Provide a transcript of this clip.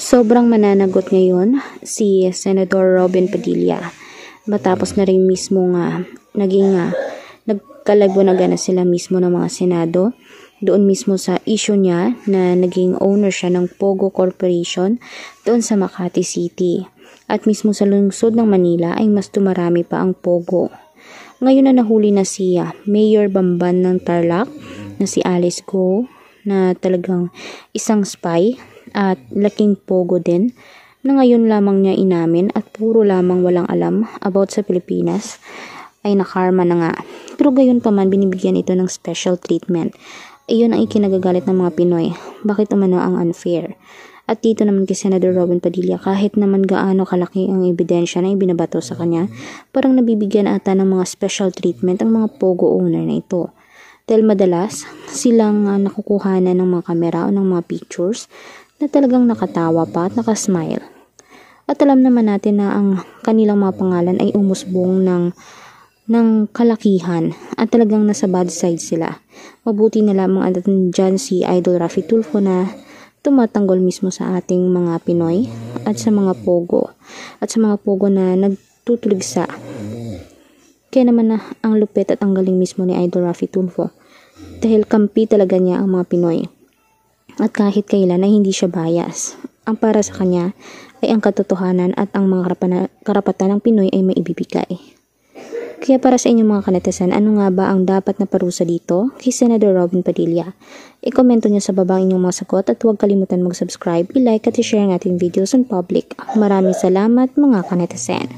Sobrang mananagot ngayon si Senator Robin Padilla matapos na rin mismo nagkalabunagan na sila mismo ng mga Senado doon mismo sa issue niya na naging owner siya ng Pogo Corporation doon sa Makati City. At mismo sa lungsod ng Manila ay mas dumarami pa ang Pogo. Ngayon na nahuli na si Mayor Bamban ng Tarlac na si Alice Go na talagang isang spy at laking Pogo din na ngayon lamang niya inamin at puro lamang walang alam about sa Pilipinas ay nakarma na nga. Pero gayon pa man binibigyan ito ng special treatment. Iyon ang ikinagagalit ng mga Pinoy. Bakit umano ang unfair? At dito naman kay Senator Robin Padilla, kahit naman gaano kalaki ang ebidensya na ibinabato sa kanya, parang nabibigyan ata ng mga special treatment ang mga Pogo owner na ito. Dahil madalas silang nakukuhanan ng mga kamera o ng mga pictures na talagang nakatawa pa at nakasmile. At alam naman natin na ang kanilang mga pangalan ay umusbong ng kalakihan at talagang nasa bad side sila. Mabuti na lamang at dyan si Idol Raffy Tulfo na tumatanggol mismo sa ating mga Pinoy at sa mga Pogo at sa mga Pogo na nagtutuligsa. Kaya naman na ang lupit at ang galing mismo ni Idol Raffy Tulfo dahil kampi talaga niya ang mga Pinoy. At kahit kailan ay hindi siya bias. Ang para sa kanya ay ang katotohanan at ang mga karapatan ng Pinoy ay maibibigay. Kaya para sa inyong mga kanetasan, ano nga ba ang dapat na parusa dito kay Senator Robin Padilla? I-komento nyo sa baba ang inyong mga sagot at huwag kalimutan mag-subscribe, i-like at i-share ang ating videos on public. Maraming salamat mga kanetasan.